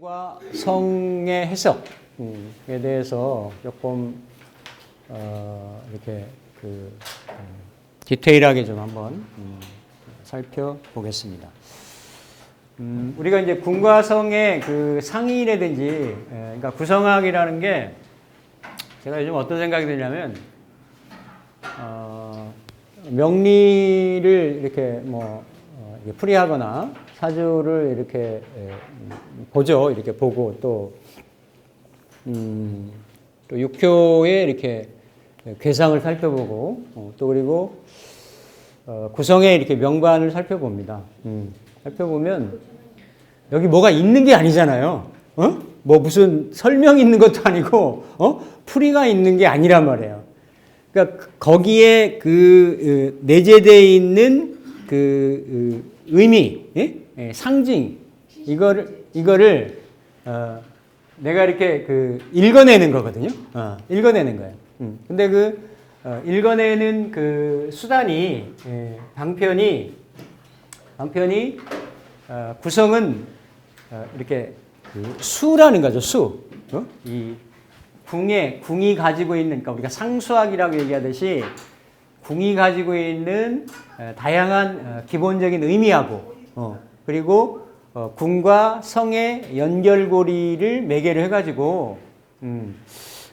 궁과 성의 해석에 대해서 조금 이렇게 디테일하게 좀 한번 살펴보겠습니다. 우리가 이제 궁과 성의 그 상이라든지, 그러니까 구성학이라는 게 제가 요즘 어떤 생각이 드냐면, 명리를 이렇게 풀이하거나 사주를 이렇게 보죠. 이렇게 보고 또 육교에 이렇게 괴상을 살펴보고 또 그리고 구성에 이렇게 명관을 살펴봅니다. 살펴보면 여기 뭐가 있는 게 아니잖아요. 뭐 무슨 설명이 있는 것도 아니고 풀이가 있는 게 아니란 말이에요. 그러니까 거기에 그 내재되어 있는 그 의미, 상징 이거를 내가 이렇게 읽어내는 거거든요. 읽어내는 거예요. 근데 읽어내는 그 수단이 방편이 구성은 이렇게 수라는 거죠. 수. 이 궁이 가지고 있는, 그러니까 우리가 상수학이라고 얘기하듯이 궁이 가지고 있는 다양한 기본적인 의미하고 그리고 궁과 성의 연결고리를 매개로 해가지고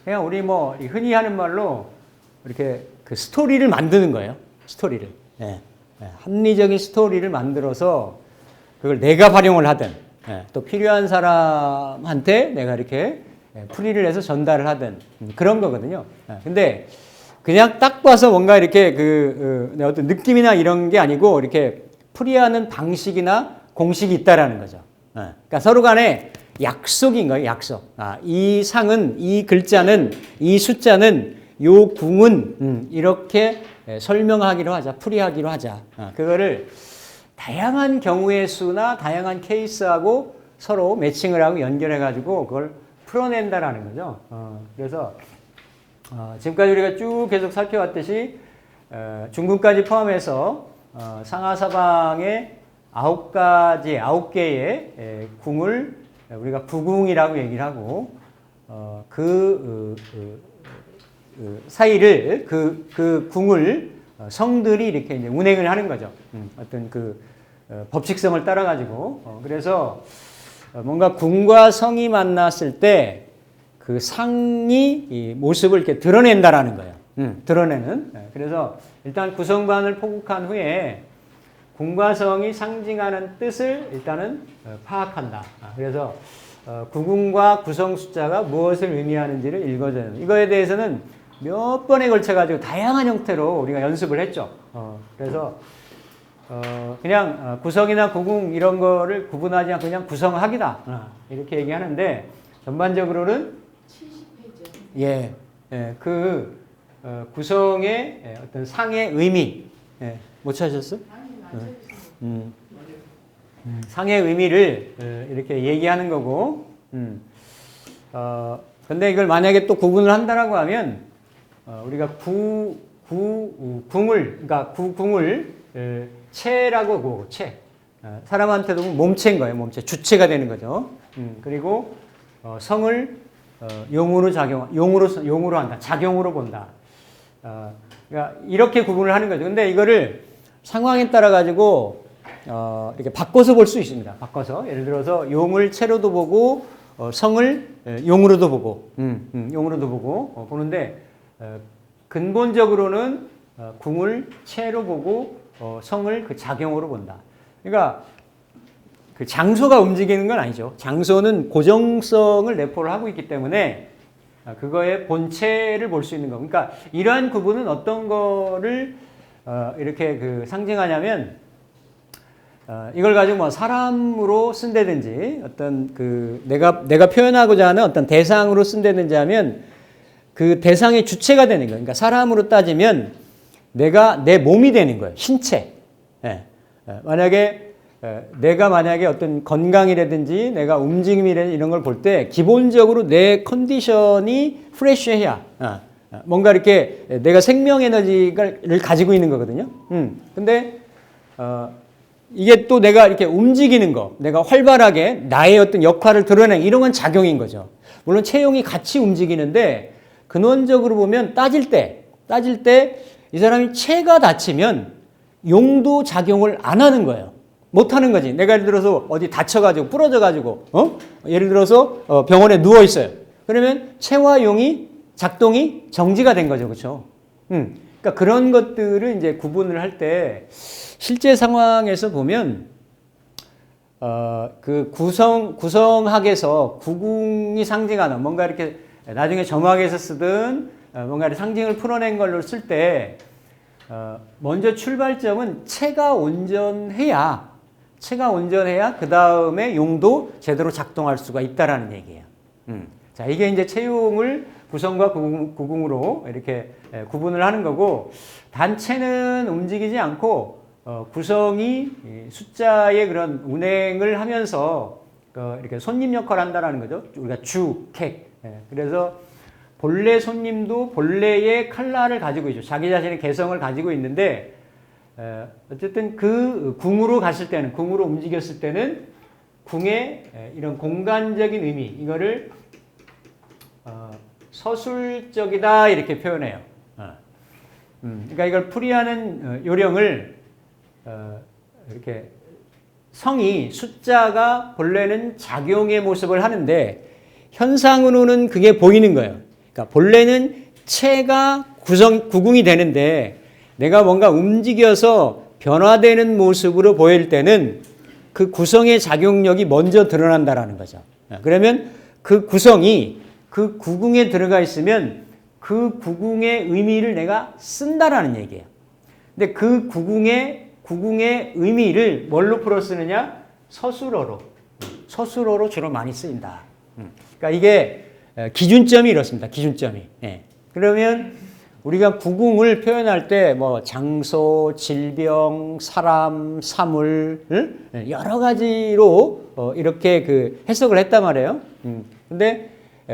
그냥 우리 흔히 하는 말로 이렇게 그 스토리를 만드는 거예요. 스토리를. 합리적인 스토리를 만들어서 그걸 내가 활용을 하든 또 필요한 사람한테 내가 이렇게 풀이를 해서 전달을 하든 그런 거거든요. 근데 그냥 딱 봐서 뭔가 이렇게 어떤 느낌이나 이런 게 아니고 이렇게 풀이하는 방식이나 공식이 있다라는 거죠. 그러니까 서로 간에 약속인 거예요. 약속. 이 상은, 이 글자는, 이 숫자는, 요 궁은 이렇게 설명하기로 하자, 풀이하기로 하자. 그거를 다양한 경우의 수나 다양한 케이스하고 서로 매칭을 하고 연결해가지고 그걸 풀어낸다라는 거죠. 그래서 지금까지 우리가 쭉 계속 살펴왔듯이 중궁까지 포함해서 상하사방의 9개의 궁을 우리가 부궁이라고 얘기를 하고 그 사이를 그 궁을 성들이 이렇게 이제 운행을 하는 거죠. 어떤 법칙성을 따라 가지고 그래서 뭔가 궁과 성이 만났을 때 그 상이 이 모습을 이렇게 드러낸다라는 거예요. 드러내는. 그래서 일단 구성반을 포국한 후에 궁과 성이 상징하는 뜻을 일단은 파악한다. 그래서 구궁과 구성 숫자가 무엇을 의미하는지를 읽어줘야 됩니다. 이거에 대해서는 몇 번에 걸쳐가지고 다양한 형태로 우리가 연습을 했죠. 그래서 그냥 구성이나 구궁 이런 거를 구분하지 않고 그냥 구성학이다. 이렇게 얘기하는데 전반적으로는 70페이지. 구성의 어떤 상의 의미. 못 찾으셨어? 상의 의미를 이렇게 얘기하는 거고. 근데 이걸 만약에 또 구분을 한다라고 하면 우리가 그러니까 구궁을 체라고 보고체. 사람한테도 몸체인 거예요. 몸체. 주체가 되는 거죠. 그리고 성을 용으로 용으로 한다. 작용으로 본다. 그러니까 이렇게 구분을 하는 거죠. 근데 이거를 상황에 따라 가지고 이렇게 바꿔서 볼 수 있습니다. 바꿔서 예를 들어서 용을 체로도 보고 성을 용으로도 보고 용으로도 보고 보는데 근본적으로는 궁을 체로 보고 성을 그 작용으로 본다. 그러니까 그 장소가 움직이는 건 아니죠. 장소는 고정성을 내포를 하고 있기 때문에 그거의 본체를 볼 수 있는 거. 그러니까 이러한 구분은 어떤 거를 이렇게 상징하냐면 이걸 가지고 사람으로 쓴다든지 어떤 내가 표현하고자 하는 어떤 대상으로 쓴다든지 하면 그 대상의 주체가 되는 거예요. 그러니까 사람으로 따지면 내 몸이 되는 거예요. 신체. 내가 만약에 어떤 건강이라든지 내가 움직임이라든지 이런 걸 볼 때 기본적으로 내 컨디션이 프레쉬해야 뭔가 이렇게 내가 생명 에너지를 가지고 있는 거거든요. 근데 이게 또 내가 이렇게 움직이는 거, 내가 활발하게 나의 어떤 역할을 드러내는 이런 건 작용인 거죠. 물론 채용이 같이 움직이는데 근원적으로 보면 따질 때 이 사람이 체가 다치면 용도 작용을 안 하는 거예요. 못 하는 거지. 내가 예를 들어서 어디 다쳐가지고 부러져가지고 예를 들어서 병원에 누워 있어요. 그러면 체와 용이 작동이 정지가 된 거죠, 그렇죠? 그러니까 그런 것들을 이제 구분을 할 때 실제 상황에서 보면 그 구성학에서 구궁이 상징하는 뭔가 이렇게 나중에 점학에서 쓰든 뭔가 상징을 풀어낸 걸로 쓸 때 먼저 출발점은 체가 온전해야 그 다음에 용도 제대로 작동할 수가 있다라는 얘기예요. 자, 이게 이제 체용을 구성과 구궁으로 이렇게 구분을 하는 거고, 단체는 움직이지 않고 구성이 숫자의 그런 운행을 하면서 이렇게 손님 역할을 한다는 거죠. 우리가 주객. 그래서 본래 손님도 본래의 칼날을 가지고 있죠. 자기 자신의 개성을 가지고 있는데 어쨌든 그 궁으로 갔을 때는, 궁으로 움직였을 때는 궁의 이런 공간적인 의미, 이거를 서술적이다 이렇게 표현해요. 그러니까 이걸 풀이하는 요령을 이렇게 성이 숫자가 본래는 작용의 모습을 하는데 현상으로는 그게 보이는 거예요. 그러니까 본래는 체가 구궁이 되는데 내가 뭔가 움직여서 변화되는 모습으로 보일 때는 그 구성의 작용력이 먼저 드러난다라는 거죠. 그러면 그 구성이 그 구궁에 들어가 있으면 그 구궁의 의미를 내가 쓴다라는 얘기예요. 근데 그 구궁의 의미를 뭘로 풀어 쓰느냐? 서술어로 주로 많이 쓰인다. 그러니까 이게 기준점이 이렇습니다. 기준점이. 그러면 우리가 구궁을 표현할 때 뭐 장소, 질병, 사람, 사물 여러 가지로 이렇게 그 해석을 했단 말이에요. 근데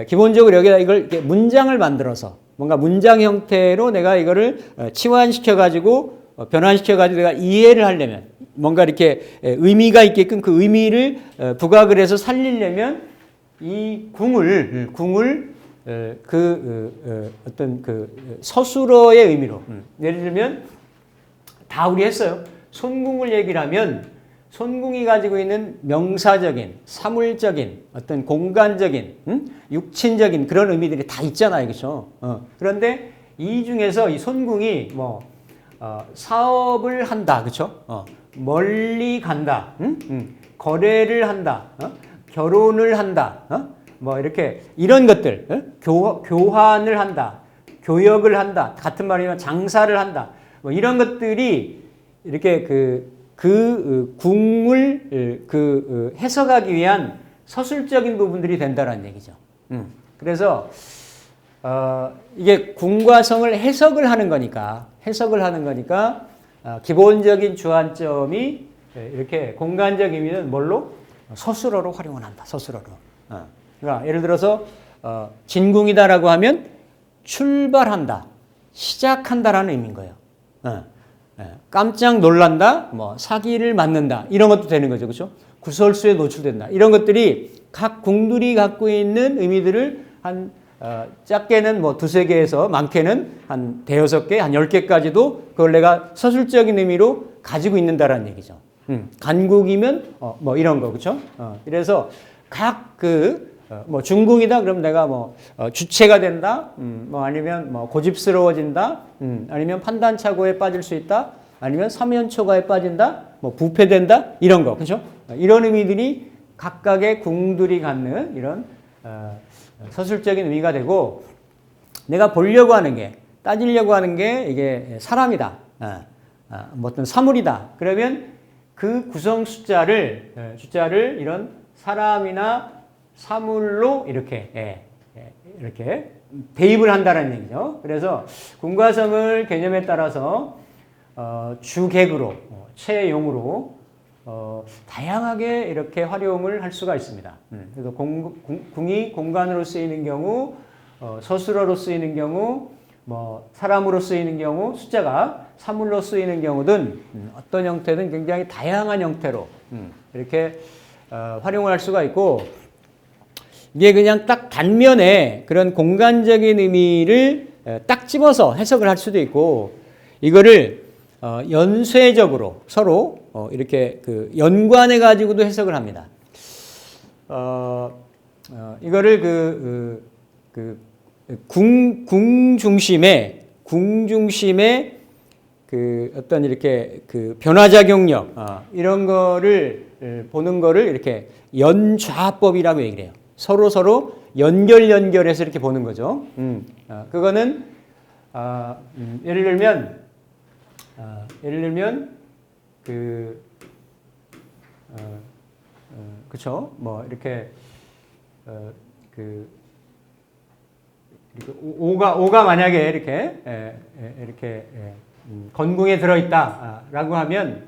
기본적으로 여기다 이걸 이렇게 문장을 만들어서 뭔가 문장 형태로 내가 이거를 치환시켜 가지고 변환시켜 가지고 내가 이해를 하려면 뭔가 이렇게 의미가 있게끔 그 의미를 부각을 해서 살리려면 이 궁을 어떤 그 서술어의 의미로 예를 들면 다 우리 했어요. 손궁을 얘기를 하면 손궁이 가지고 있는 명사적인, 사물적인, 어떤 공간적인, 육친적인 그런 의미들이 다 있잖아요, 그렇죠? 그런데 이 중에서 이 손궁이 뭐 사업을 한다, 그렇죠? 멀리 간다, 거래를 한다, 결혼을 한다, 뭐 이렇게 이런 것들, 교환을 한다, 교역을 한다, 같은 말이면 장사를 한다, 뭐 이런 것들이 이렇게 궁을 해석하기 위한 서술적인 부분들이 된다는 얘기죠. 그래서 이게 궁과 성을 해석을 하는 거니까 기본적인 주안점이 이렇게 공간적 의미는 뭘로? 서술어로 활용을 한다. 서술어로. 그러니까 예를 들어서 진궁이다라고 하면 출발한다, 시작한다라는 의미인 거예요. 깜짝 놀란다, 뭐 사기를 맞는다 이런 것도 되는 거죠, 그렇죠? 구설수에 노출된다 이런 것들이 각 궁들이 갖고 있는 의미들을 한 작게는 뭐 2-3개에서 많게는 한 5-6개, 한 10개까지도 그걸 내가 서술적인 의미로 가지고 있는다라는 얘기죠. 간국이면 뭐 이런 거, 그렇죠? 그래서 각 뭐 중궁이다 그럼 내가 뭐 주체가 된다, 뭐 아니면 뭐 고집스러워진다, 아니면 판단착오에 빠질 수 있다, 아니면 사면초가에 빠진다, 뭐 부패된다 이런 거, 그렇죠? 이런 의미들이 각각의 궁들이 갖는 이런 서술적인 의미가 되고, 내가 보려고 하는 게, 따지려고 하는 게 이게 사람이다, 뭐 어떤 사물이다. 그러면 그 구성 숫자를 이런 사람이나 사물로 이렇게 대입을 한다는 얘기죠. 그래서 궁과 성을 개념에 따라서 주객으로, 체용으로 다양하게 이렇게 활용을 할 수가 있습니다. 그래서 궁이 공간으로 쓰이는 경우, 서술어로 쓰이는 경우, 뭐 사람으로 쓰이는 경우 숫자가 사물로 쓰이는 경우든 어떤 형태든 굉장히 다양한 형태로 이렇게 활용을 할 수가 있고 이게 그냥 딱 단면에 그런 공간적인 의미를 딱 집어서 해석을 할 수도 있고 이거를 연쇄적으로 서로 이렇게 그 연관해 가지고도 해석을 합니다. 이거를 궁 중심의 그 어떤 이렇게 그 변화작용력 이런 거를 보는 거를 이렇게 연좌법이라고 얘기를 해요. 서로 연결해서 이렇게 보는 거죠. 그거는 예를 들면 그쵸? 뭐 이렇게 오가 만약에 이렇게 건궁에 들어있다라고 하면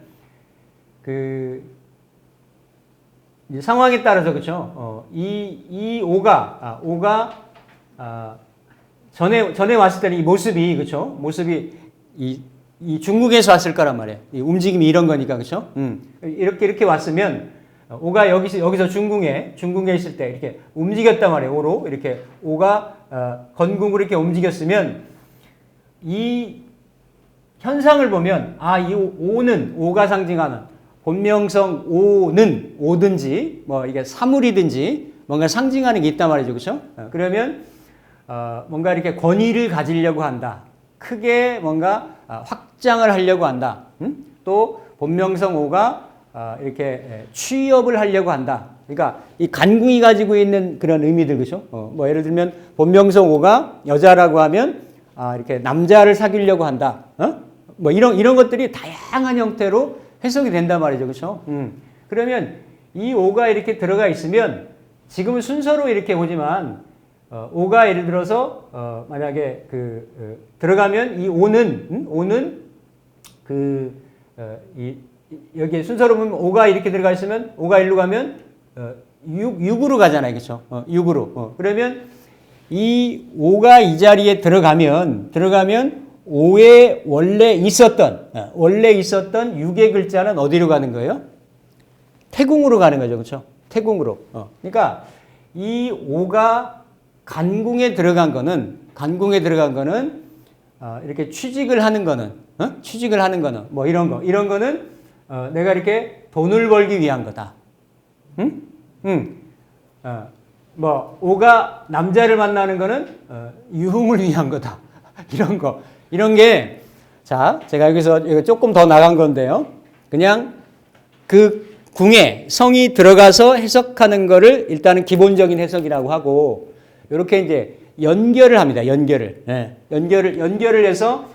이제 상황에 따라서 그렇죠. 이 오가 전에 왔을 때는 이 모습이 그렇죠. 모습이 이 중국에서 왔을 거란 말이에요. 이 움직임이 이런 거니까 그렇죠. 이렇게 왔으면 오가 여기서 중궁에 있을 때 이렇게 움직였단 말이에요. 오로 이렇게 오가 건궁으로 이렇게 움직였으면 이 현상을 보면 이 오가 상징하는 본명성 오든지 뭐 이게 사물이든지 뭔가 상징하는 게 있단 말이죠. 그렇죠? 그러면 뭔가 이렇게 권위를 가지려고 한다. 크게 뭔가 확장을 하려고 한다. 또 본명성 오가 이렇게 취업을 하려고 한다. 그러니까 이 간궁이 가지고 있는 그런 의미들 그렇죠? 뭐 예를 들면 본명성 오가 여자라고 하면 이렇게 남자를 사귀려고 한다. 뭐 이런 것들이 다양한 형태로 해석이 된단 말이죠. 그렇죠? 그러면 이 오가 이렇게 들어가 있으면 지금은 순서로 이렇게 보지만 오가 예를 들어서 만약에 들어가면 이 오는 여기 순서로 보면 오가 이렇게 들어가 있으면 오가 일로 가면 6으로 가잖아요. 그렇죠? 6으로. 그러면 이 오가 이 자리에 들어가면 오에 원래 있었던 6의 글자는 어디로 가는 거예요? 태궁으로 가는 거죠. 그렇죠? 태궁으로. 그러니까 이 오가 간궁에 들어간 거는 이렇게 취직을 하는 거는 뭐 이런 거는 내가 이렇게 돈을 벌기 위한 거다. 뭐 오가 남자를 만나는 거는 유흥을 위한 거다. 이런 게 자, 제가 여기서 이거 조금 더 나간 건데요. 그냥 그 궁에 성이 들어가서 해석하는 거를 일단은 기본적인 해석이라고 하고 이렇게 이제 연결을 합니다. 연결을 해서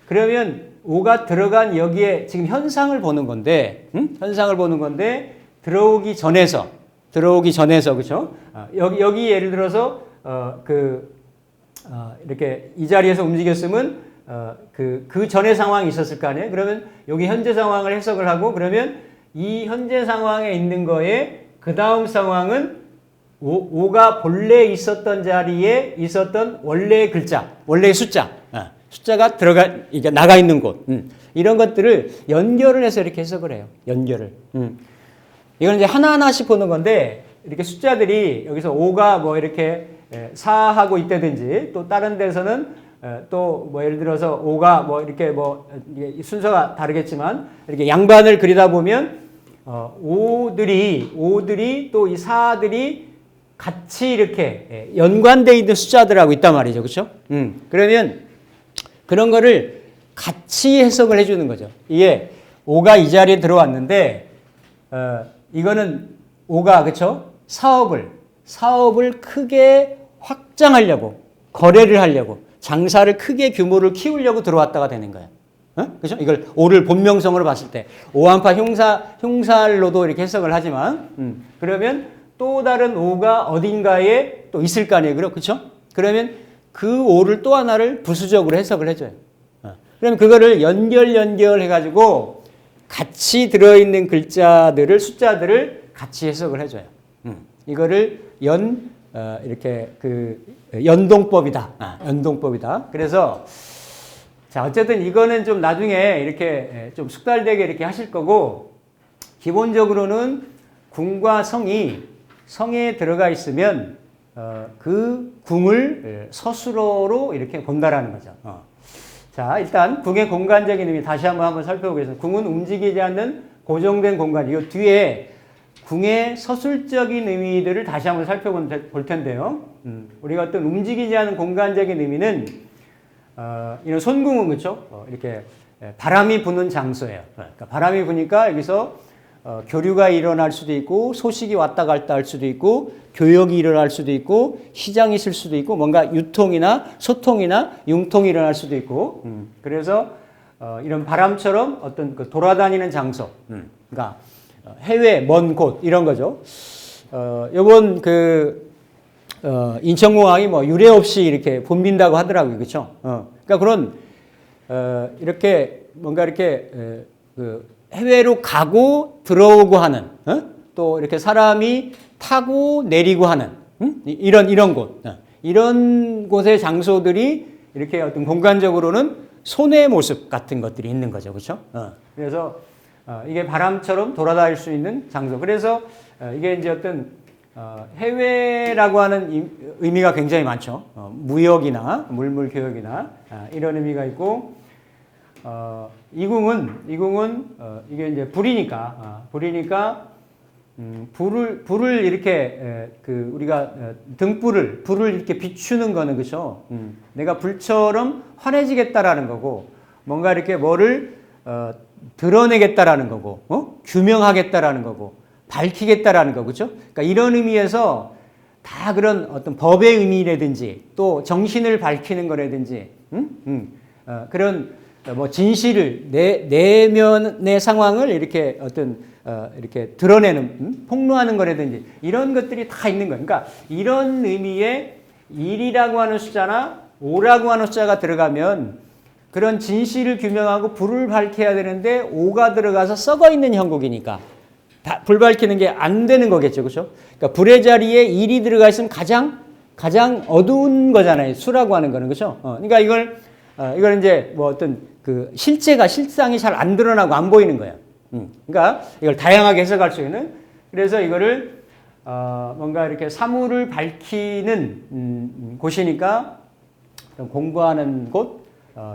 그러면 오가 들어간 여기에 지금 현상을 보는 건데 들어오기 전에서 그렇죠? 여기 예를 들어서 이렇게 이 자리에서 움직였으면 그 전에 상황이 있었을 거 아니에요? 그러면 여기 현재 상황을 해석을 하고 그러면 이 현재 상황에 있는 거에 그 다음 상황은 오가 본래 있었던 자리에 있었던 원래의 글자, 원래의 숫자가 이게 나가 있는 곳. 이런 것들을 연결을 해서 이렇게 해석을 해요. 연결을. 이건 이제 하나하나씩 보는 건데 이렇게 숫자들이 여기서 오가 뭐 이렇게 4하고 있다든지 또 다른 데서는 또 뭐 예를 들어서 오가 뭐 이렇게 뭐 순서가 다르겠지만 이렇게 양반을 그리다 보면 오들이 또 이 4들이 같이 이렇게 연관되어 있는 숫자들하고 있단 말이죠. 그렇죠? 그러면 그런 거를 같이 해석을 해주는 거죠. 이게 오가 이 자리에 들어왔는데 이거는 오가 그렇죠? 사업을 크게 확장하려고 거래를 하려고 장사를 크게 규모를 키우려고 들어왔다가 되는 거예요. 그렇죠? 이걸 오를 본명성으로 봤을 때 오한파 흉살로도 이렇게 해석을 하지만 그러면 또 다른 오가 어딘가에 또 있을 거 아니에요. 그렇죠? 그러면 그 오를 또 하나를 부수적으로 해석을 해줘요. 그러면 그거를 연결해가지고 같이 들어있는 숫자들을 같이 해석을 해줘요. 이거를 이렇게 그 연동법이다. 연동법이다. 그래서 자, 어쨌든 이거는 좀 나중에 이렇게 좀 숙달되게 이렇게 하실 거고, 기본적으로는 궁과 성에 들어가 있으면 그 궁을 서술어로 이렇게 본다라는 거죠. 자, 일단 궁의 공간적인 의미 다시 한번 살펴보겠습니다. 궁은 움직이지 않는 고정된 공간. 이거 뒤에 궁의 서술적인 의미들을 다시 한번 살펴볼 텐데요. 우리가 어떤 움직이지 않는 공간적인 의미는 이런 손궁은 그렇죠? 이렇게 바람이 부는 장소예요. 그러니까 바람이 부니까 여기서 교류가 일어날 수도 있고, 소식이 왔다 갔다 할 수도 있고, 교역이 일어날 수도 있고, 시장이 있을 수도 있고, 뭔가 유통이나 소통이나 융통이 일어날 수도 있고, 그래서 이런 바람처럼 어떤 그 돌아다니는 장소, 그러니까 해외, 먼 곳 이런 거죠. 요번 인천공항이 뭐 유례 없이 이렇게 붐빈다고 하더라고요, 그렇죠? 그러니까 그런 이렇게 뭔가 이렇게 해외로 가고 들어오고 하는, 또 이렇게 사람이 타고 내리고 하는, 이런 곳, 이런 곳의 장소들이 이렇게 어떤 공간적으로는 손의 모습 같은 것들이 있는 거죠, 그렇죠? 그래서 이게 바람처럼 돌아다닐 수 있는 장소. 그래서 이게 이제 어떤 해외라고 하는 의미가 굉장히 많죠. 무역이나 물물교역이나 이런 의미가 있고, 이 궁은 이게 이제 불이니까 불을 이렇게 우리가 등불을 불을 이렇게 비추는 거는 그렇죠. 내가 불처럼 환해지겠다라는 거고, 뭔가 이렇게 뭐를 드러내겠다라는 거고, 규명하겠다라는 거고, 밝히겠다라는 거, 그렇죠? 그러니까 이런 의미에서 다 그런 어떤 법의 의미라든지 또 정신을 밝히는 거라든지, 그런 뭐 진실을 내면의 상황을 이렇게 어떤 이렇게 드러내는, 폭로하는 거라든지 이런 것들이 다 있는 거예요. 그러니까 이런 의미의 1이라고 하는 숫자나 5라고 하는 숫자가 들어가면 그런 진실을 규명하고 불을 밝혀야 되는데 5가 들어가서 썩어 있는 형국이니까 불 밝히는 게 안 되는 거겠죠, 그렇죠? 그러니까 불의 자리에 1이 들어가 있으면 가장 어두운 거잖아요, 수라고 하는 거는, 그렇죠? 그러니까 이걸 이제 뭐 어떤 그 실상이 잘 안 드러나고 안 보이는 거예요. 그러니까 이걸 다양하게 해석할 수 있는. 그래서 이거를 뭔가 이렇게 사물을 밝히는 곳이니까 공부하는 곳,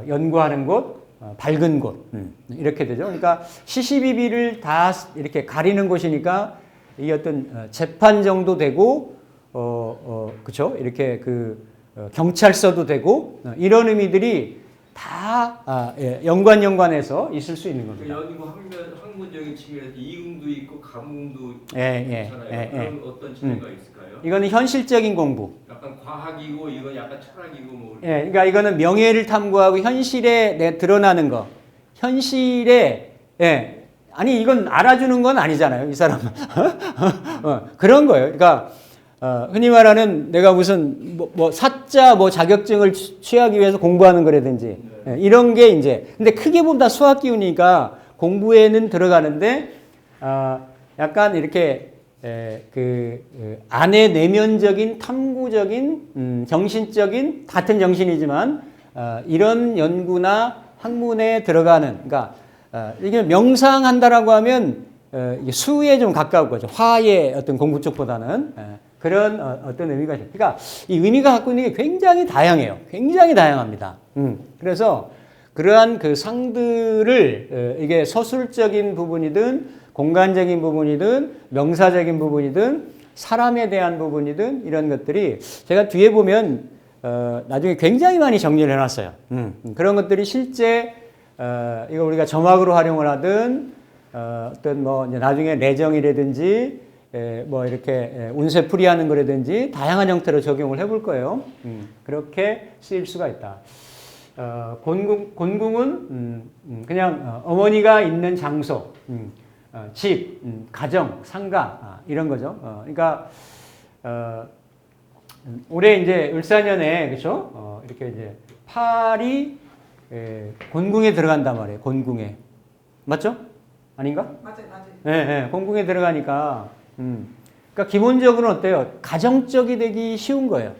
연구하는 곳, 밝은 곳, 이렇게 되죠. 그러니까 시시비비를 다 이렇게 가리는 곳이니까 이 어떤 재판 정도 되고, 그쵸? 이렇게 경찰서도 되고, 이런 의미들이 다 연관해서 있을 수 있는 겁니다. 연구 학문적인 측면에서 이응도 있고 감응도 있잖아요. 그런 어떤 차이가 있을까요? 이거는 현실적인 공부. 약간 과학이고 이건 약간 철학이고 뭐. 그러니까 이거는 명예를 탐구하고 현실에 드러나는 거. 현실에 아니 이건 알아주는 건 아니잖아요, 이 사람은. 그런 거예요. 그러니까 흔히 말하는 내가 무슨 뭐 사자 뭐 자격증을 취하기 위해서 공부하는 거라든지 이런 게 이제, 근데 크게 보면 다 수학 기운이니까 공부에는 들어가는데 약간 이렇게 안의 내면적인 탐구적인 정신적인 같은 정신이지만 이런 연구나 학문에 들어가는, 그러니까 이게 명상한다라고 하면 수에 좀 가까운 거죠. 화의 어떤 공부 쪽보다는 그런 어떤 의미가 있어요. 그러니까 이 의미가 갖고 있는 게 굉장히 다양해요. 굉장히 다양합니다. 그래서 그러한 그 상들을 이게 서술적인 부분이든 공간적인 부분이든 명사적인 부분이든 사람에 대한 부분이든 이런 것들이 제가 뒤에 보면 나중에 굉장히 많이 정리를 해놨어요. 그런 것들이 실제 이거 우리가 점학으로 활용을 하든 어떤 뭐 이제 나중에 내정이라든지 뭐 이렇게 운세풀이하는 거라든지 다양한 형태로 적용을 해볼 거예요. 그렇게 쓰일 수가 있다. 곤궁은 그냥 어머니가 있는 장소, 집, 가정, 상가 이런 거죠. 그러니까 올해 이제 을사년에 그렇죠? 이렇게 이제 팔이 곤궁에 들어간단 말이에요. 곤궁에 맞죠? 아닌가? 맞아요. 네, 곤궁에 들어가니까 그러니까 기본적으로는 어때요? 가정적이 되기 쉬운 거예요.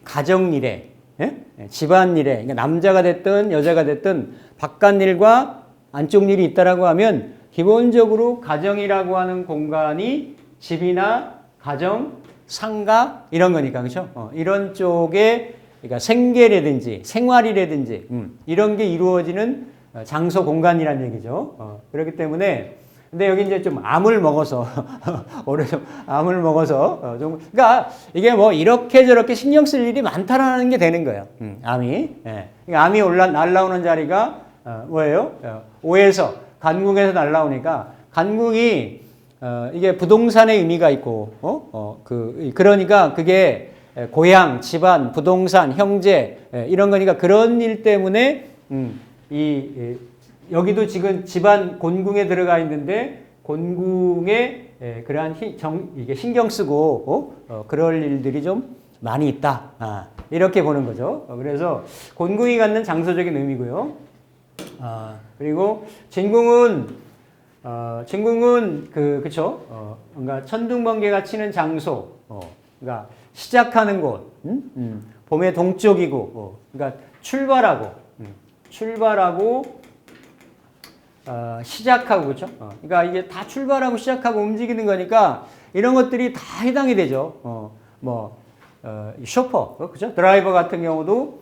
가정일에, 예? 집안일에, 그러니까 남자가 됐든 여자가 됐든 바깥 일과 안쪽 일이 있다라고 하면 기본적으로 가정이라고 하는 공간이 집이나 가정, 상가 이런 거니까 그렇죠? 이런 쪽에 그러니까 생계라든지 생활이라든지 이런 게 이루어지는 장소 공간이라는 얘기죠. 그렇기 때문에 근데 여기 이제 좀 암을 먹어서 올해 좀 암을 먹어서 좀 그러니까 이게 뭐 이렇게 저렇게 신경 쓸 일이 많다라는 게 되는 거예요. 암이 예. 그러니까 암이 날라오는 자리가 뭐예요? 5에서 간궁에서 날라오니까 간궁이 이게 부동산의 의미가 있고 그러니까 그게 고향, 집안, 부동산, 형제 이런 거니까 그런 일 때문에 여기도 지금 집안 곤궁에 들어가 있는데 곤궁에 그러한 이게 신경 쓰고 그럴 일들이 좀 많이 있다. 이렇게 보는 거죠. 그래서 곤궁이 갖는 장소적인 의미고요. 그리고 진궁은 그쵸? 그러니까 천둥번개가 치는 장소. 그러니까 시작하는 곳. 봄의 동쪽이고. 그러니까 출발하고 시작하고 그렇죠? 그러니까 이게 다 출발하고 시작하고 움직이는 거니까 이런 것들이 다 해당이 되죠. 쇼퍼, 그렇죠? 드라이버 같은 경우도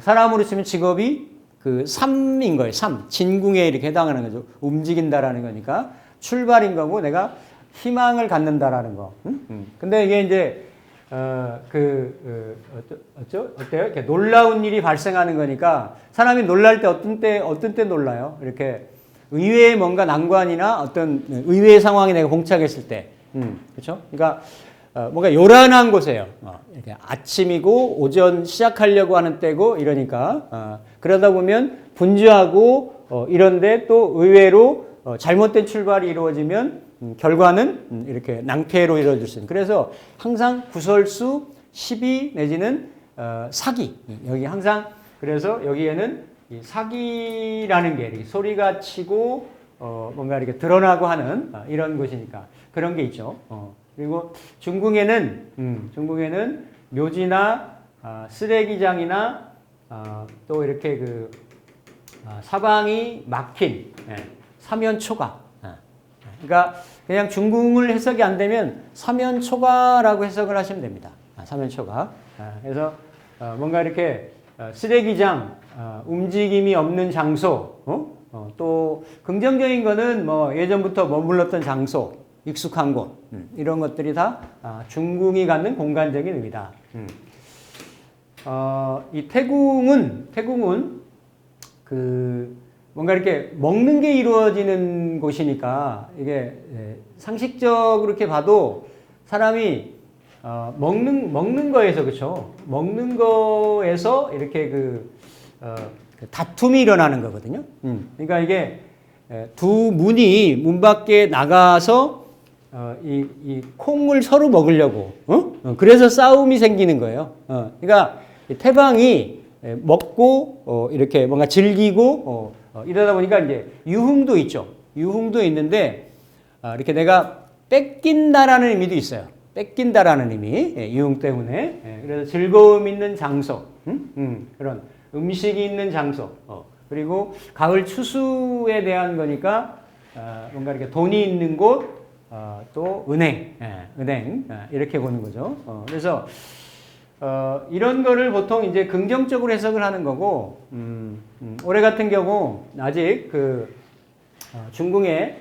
사람으로 치면 직업이 그 삶인 거예요. 삶, 진궁에 이렇게 해당하는 거죠. 움직인다라는 거니까 출발인 거고 내가 희망을 갖는다라는 거. 근데 이게 이제 어때요? 이렇게 놀라운 일이 발생하는 거니까 사람이 놀랄 때 어떤 때 놀라요? 이렇게 의외의 뭔가 난관이나 어떤 의외의 상황에 내가 봉착했을 때, 그렇죠? 그러니까 뭔가 요란한 곳이에요. 이렇게 아침이고 오전 시작하려고 하는 때고 이러니까 그러다 보면 분주하고 이런데 또 의외로 잘못된 출발이 이루어지면 결과는 이렇게 낭패로 이루어질 수 있는. 그래서 항상 구설수, 시비 내지는 사기. 여기 항상 그래서 여기에는 이 사기라는 게 이렇게 소리가 치고 뭔가 이렇게 드러나고 하는 이런 곳이니까 그런 게 있죠. 그리고 중궁에는 묘지나 쓰레기장이나 또 이렇게 그 사방이 막힌 사면초가. 그러니까 그냥 중궁을 해석이 안 되면 사면초가라고 해석을 하시면 됩니다. 사면초가. 그래서 뭔가 이렇게 쓰레기장, 움직임이 없는 장소, 또 긍정적인 거는 뭐 예전부터 머물렀던 장소, 익숙한 곳 이런 것들이 다 중궁이 갖는 공간적인 의미다. 이 태궁은 그 뭔가 이렇게 먹는 게 이루어지는 곳이니까 이게 상식적으로 이렇게 봐도 사람이 먹는 거에서 그렇죠. 먹는 거에서 이렇게 그 다툼이 일어나는 거거든요. 그러니까 이게 두 문이 문 밖에 나가서 이 콩을 서로 먹으려고 그래서 싸움이 생기는 거예요. 그러니까 태방이 먹고 이렇게 뭔가 즐기고 이러다 보니까 이제 유흥도 있죠. 유흥도 있는데 이렇게 내가 뺏긴다라는 의미도 있어요. 뺏긴다라는 의미, 유흥 때문에. 그래서 즐거움 있는 장소, 그런 음식이 있는 장소, 그리고 가을 추수에 대한 거니까 뭔가 이렇게 돈이 있는 곳, 또 은행 이렇게 보는 거죠. 그래서 이런 거를 보통 이제 긍정적으로 해석을 하는 거고, 올해 같은 경우 아직 그 중궁의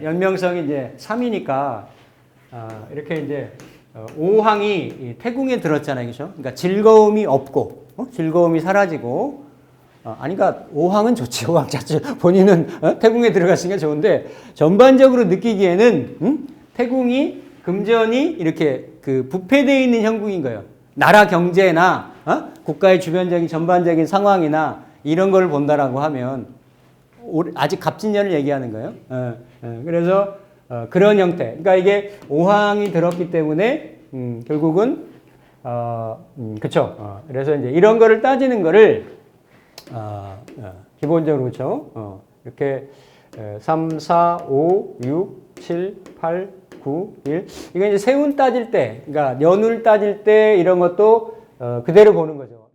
연명성이 이제 3이니까 이렇게 이제 5항이 태궁에 들었잖아요, 그렇죠? 그러니까 즐거움이 없고, 즐거움이 사라지고, 그러니까 5항은 좋지, 5항 자체 본인은 태궁에 들어갔으니까 좋은데 전반적으로 느끼기에는 태궁이 금전이 이렇게 그 부패되어 있는 형국인 거예요. 나라 경제나 국가의 주변적인 전반적인 상황이나 이런 걸 본다라고 하면 아직 갑진년을 얘기하는 거예요. 그래서 그런 형태. 그러니까 이게 5항이 들었기 때문에 결국은 그쵸. 그래서 이제 이런 거를 따지는 거를 기본적으로 그렇죠. 이렇게 3, 4, 5, 6, 7, 8, 9, 1. 이거 이제 세운 따질 때, 그러니까 연울 따질 때 이런 것도 그대로 보는 거죠.